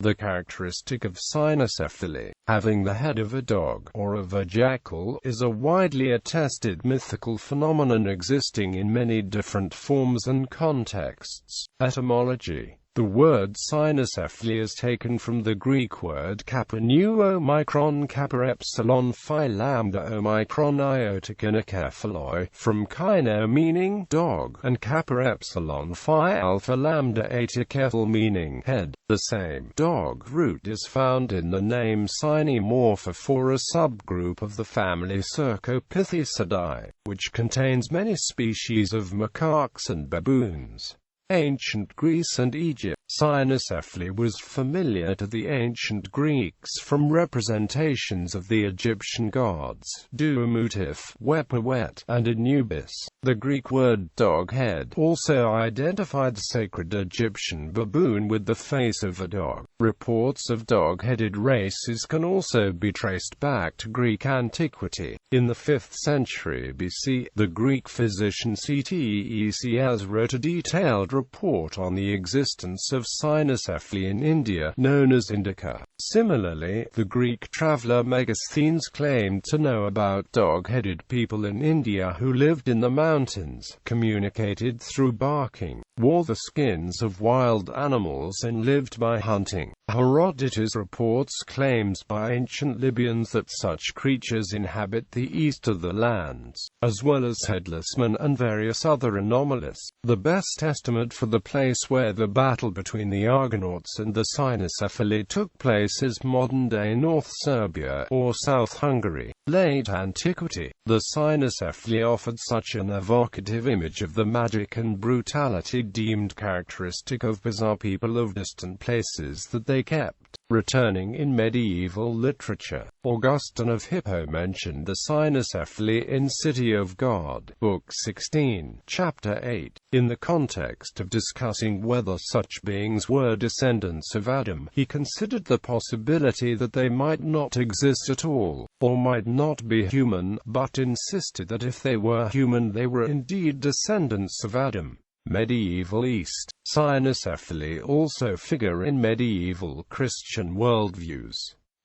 The characteristic of cynocephaly, having the head of a dog, or of a jackal, is a widely attested mythical phenomenon existing in many different forms and contexts. Etymology. The word cynocephaly is taken from the Greek word kappa nu omicron kappa epsilon phi lambda omicron iota kynocephaloi, from kyno meaning dog, and kappa epsilon phi alpha lambda eta kephal meaning head. The same dog root is found in the name Cynomorpha for a subgroup of the family Cercopithecidae, which contains many species of macaques and baboons. Ancient Greece and Egypt. Cynocephaly was familiar to the ancient Greeks from representations of the Egyptian gods, Dumutif, Wepawet, and Anubis. The Greek word dog-head also identified the sacred Egyptian baboon with the face of a dog. Reports of dog-headed races can also be traced back to Greek antiquity. In the 5th century BC, the Greek physician Ctesias wrote a detailed report on the existence of cynocephaly in India, known as Indica. Similarly, the Greek traveller Megasthenes claimed to know about dog-headed people in India who lived in the mountains, communicated through barking, wore the skins of wild animals and lived by hunting. Herodotus reports claims by ancient Libyans that such creatures inhabit the east of the lands, as well as headless men and various other anomalies. The best estimate for the place where the battle between the Argonauts and the Cynocephaly took place is modern-day North Serbia, or South Hungary. Late Antiquity. The Cynocephaly offered such an evocative image of the magic and brutality deemed characteristic of bizarre people of distant places that they kept returning in medieval literature. Augustine of Hippo mentioned the Cynocephaly in City of God, Book 16, Chapter 8. In the context of discussing whether such beings were descendants of Adam, he considered the possibility that they might not exist at all, or might not be human, but insisted that if they were human they were indeed descendants of Adam. Medieval East. Cynocephaly also figure in medieval Christian worldviews.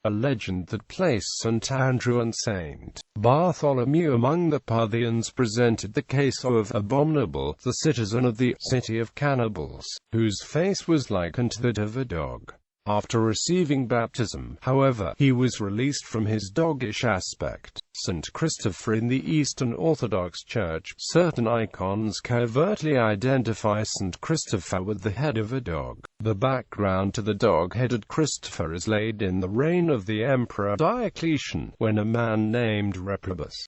A legend that placed St. Andrew and St. Bartholomew among the Parthians presented the case of Abominable, the citizen of the city of cannibals, whose face was likened to that of a dog. After receiving baptism, however, he was released from his doggish aspect. St. Christopher. In the Eastern Orthodox Church, certain icons covertly identify St. Christopher with the head of a dog. The background to the dog-headed Christopher is laid in the reign of the Emperor Diocletian, when a man named Reprobus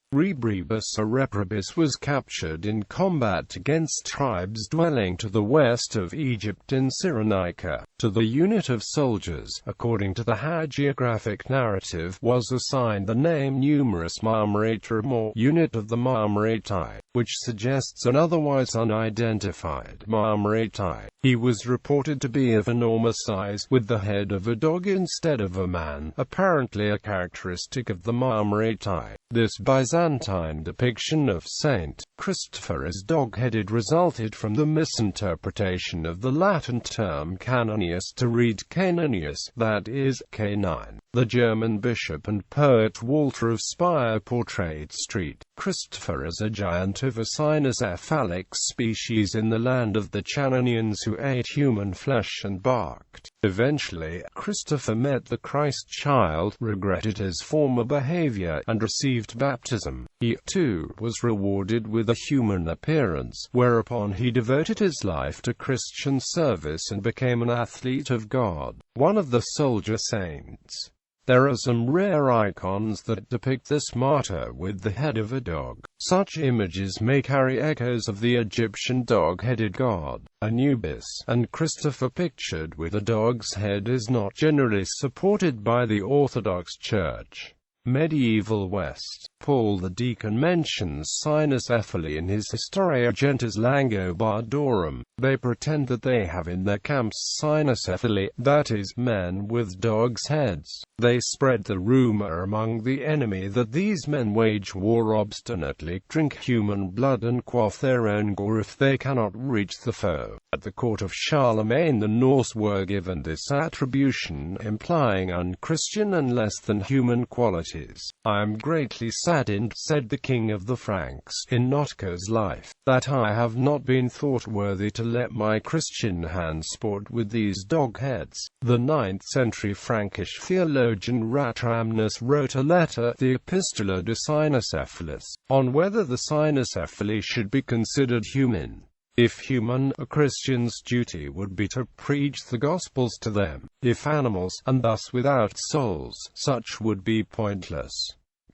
was captured in combat against tribes dwelling to the west of Egypt in Cyrenaica. To the unit of soldiers, according to the hagiographic narrative, was assigned the name numerous Marmoratarum, or unit of the Marmoratai, which suggests an otherwise unidentified Marmoratai. He was reported to be of enormous size, with the head of a dog instead of a man, apparently a characteristic of the Marmoratai. This Byzantine depiction of Saint Christopher as dog-headed resulted from the misinterpretation of the Latin term canonius to read Canonius, that is, canine. The German bishop and poet Walter of Speyer portrayed St. Christopher as a giant of a cynocephalic species in the land of the Chananians who ate human flesh and barked. Eventually, Christopher met the Christ child, regretted his former behavior, and received baptism. He, too, was rewarded with a human appearance, whereupon he devoted his life to Christian service and became an athlete of God, one of the soldier saints. There are some rare icons that depict this martyr with the head of a dog. Such images may carry echoes of the Egyptian dog-headed god, Anubis, and Christopher pictured with a dog's head is not generally supported by the Orthodox Church. Medieval West. Paul the Deacon mentions cynocephaly in his Historia Gentis Langobardorum. They pretend that they have in their camps Cynocephaly, that is, men with dogs' heads. They spread the rumor among the enemy that these men wage war obstinately, drink human blood and quaff their own gore if they cannot reach the foe. At the court of Charlemagne the Norse were given this attribution, implying unchristian and less than human qualities. "I am greatly saddened," said the king of the Franks, in Notco's life, "that I have not been thought worthy to let my Christian hands sport with these dog heads." The 9th century Frankish theologian Ratramnus wrote a letter, the Epistola de Cynocephalus, on whether the Cynocephaly should be considered human. If human, a Christian's duty would be to preach the Gospels to them. If animals, and thus without souls, such would be pointless.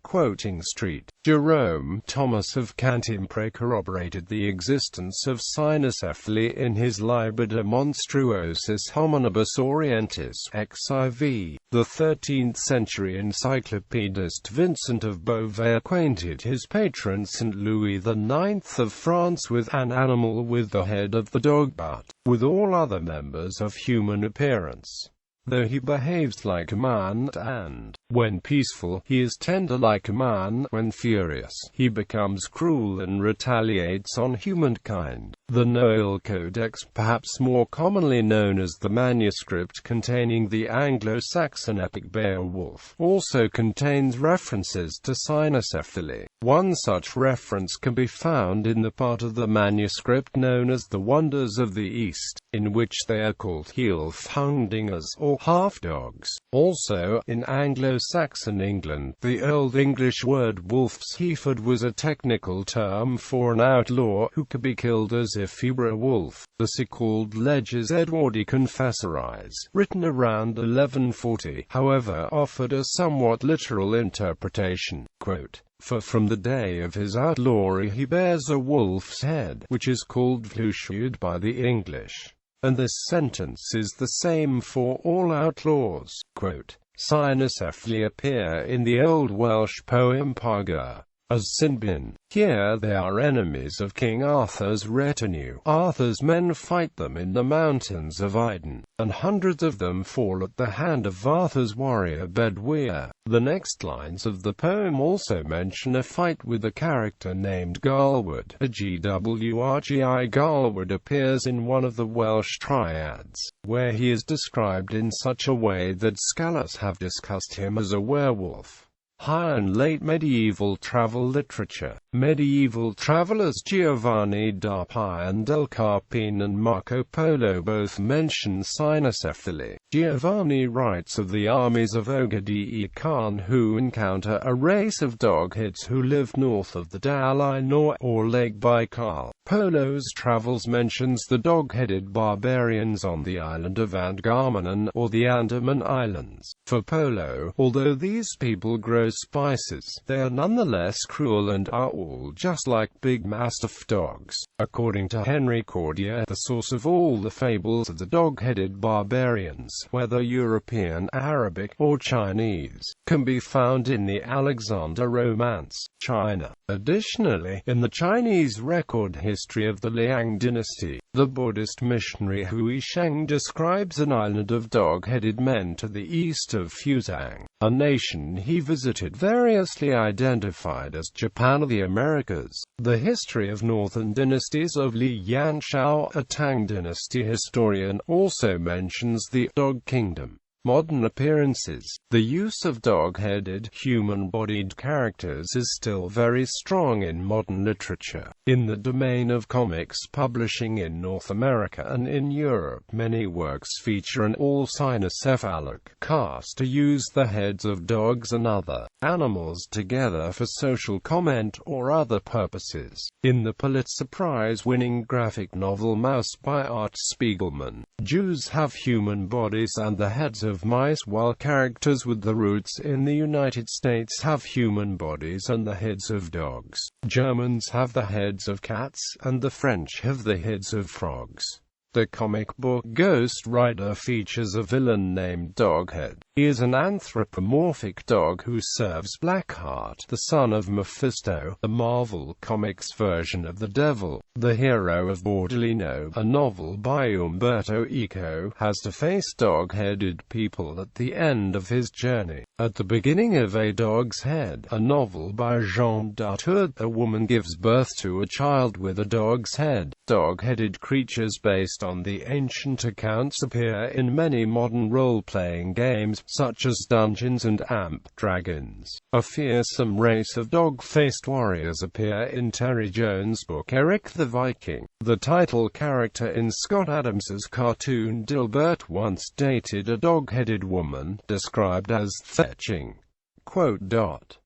Quoting Street, Jerome Thomas of Cantimpré corroborated the existence of Cynocephaly in his Liber de Monstruosis Hominibus Orientis (XIV). The 13th-century encyclopedist Vincent of Beauvais acquainted his patron St. Louis IX of France with an animal with the head of the dog but, with all other members of human appearance. Though he behaves like a man, and, when peaceful, he is tender like a man, when furious, he becomes cruel and retaliates on humankind. The Noailles Codex, perhaps more commonly known as the manuscript containing the Anglo-Saxon epic Beowulf, also contains references to Cynocephaly. One such reference can be found in the part of the manuscript known as the Wonders of the East, in which they are called Heelfhundingers, or half-dogs. Also, in Anglo-Saxon England, the Old English word wolf's-heifod was a technical term for an outlaw who could be killed as if he were a wolf. The so-called Leges Edwardi Confessoris, written around 1140, however, offered a somewhat literal interpretation. Quote, "For from the day of his outlawry he bears a wolf's head, which is called vlúshud by the English." And this sentence is the same for all outlaws. Quote, Cynocephaly appear in the Old Welsh poem Paga as Sinbin. Here they are enemies of King Arthur's retinue. Arthur's men fight them in the mountains of Iden, and hundreds of them fall at the hand of Arthur's warrior Bedwyr. The next lines of the poem also mention a fight with a character named Galward. A Gwrgi Galward appears in one of the Welsh triads, where he is described in such a way that scholars have discussed him as a werewolf. High and late medieval travel literature. Medieval travelers Giovanni da Pai and El Carpine and Marco Polo both mention Cynocephaly. Giovanni writes of the armies of Ogedei Khan who encounter a race of dogheads who live north of the Dalinar or Lake Baikal. Polo's travels mentions the dog-headed barbarians on the island of Andgamanan or the Andaman Islands. For Polo, although these people grow spices, they are nonetheless cruel and are all just like big mastiff dogs. According to Henry Cordier, the source of all the fables of the dog-headed barbarians, whether European, Arabic, or Chinese, can be found in the Alexander Romance, China. Additionally, in the Chinese record history of the Liang dynasty, the Buddhist missionary Hui Sheng describes an island of dog-headed men to the east of Fuzhang, a nation he visited variously identified as Japan or the Americas. The history of northern dynasties of Li Yanshao, a Tang dynasty historian, also mentions the Dog Kingdom. Modern appearances. The use of dog-headed, human-bodied characters is still very strong in modern literature. In the domain of comics publishing in North America and in Europe, many works feature an all-cynocephalic cast to use the heads of dogs and other animals together for social comment or other purposes. In the Pulitzer Prize-winning graphic novel Mouse by Art Spiegelman, Jews have human bodies and the heads of mice, while characters with the roots in the United States have human bodies and the heads of dogs. Germans have the heads of cats, and the French have the heads of frogs. The comic book Ghost Rider features a villain named Doghead. He is an anthropomorphic dog who serves Blackheart, the son of Mephisto, the Marvel Comics version of the Devil. The hero of Bordellino, a novel by Umberto Eco, has to face dog-headed people at the end of his journey. At the beginning of A Dog's Head, a novel by Jean Dartout, a woman gives birth to a child with a dog's head. Dog-headed creatures based on the ancient accounts appear in many modern role-playing games, such as Dungeons & Dragons. A fearsome race of dog-faced warriors appear in Terry Jones' book Eric the Viking. The title character in Scott Adams's cartoon Dilbert once dated a dog-headed woman, described as fetching.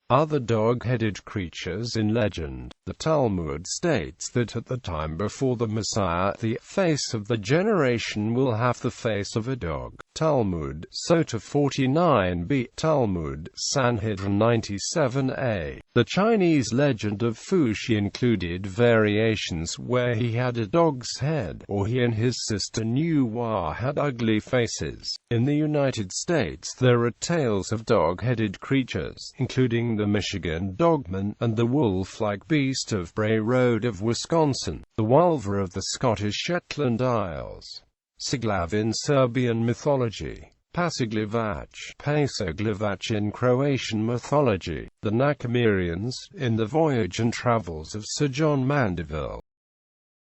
Other dog-headed creatures in legend. The Talmud states that at the time before the Messiah, the face of the generation will have the face of a dog. Talmud, Sota 49b, Talmud, Sanhedrin 97a. The Chinese legend of Fuxi included variations where he had a dog's head, or he and his sister Nuwa had ugly faces. In the United States there are tales of dog-headed creatures, including the Michigan Dogman, and the wolf-like beast of Bray Road of Wisconsin, the Wulva of the Scottish Shetland Isles. Siglav in Serbian mythology. Pasiglivac in Croatian mythology. The Nakamirians, in the Voyage and Travels of Sir John Mandeville.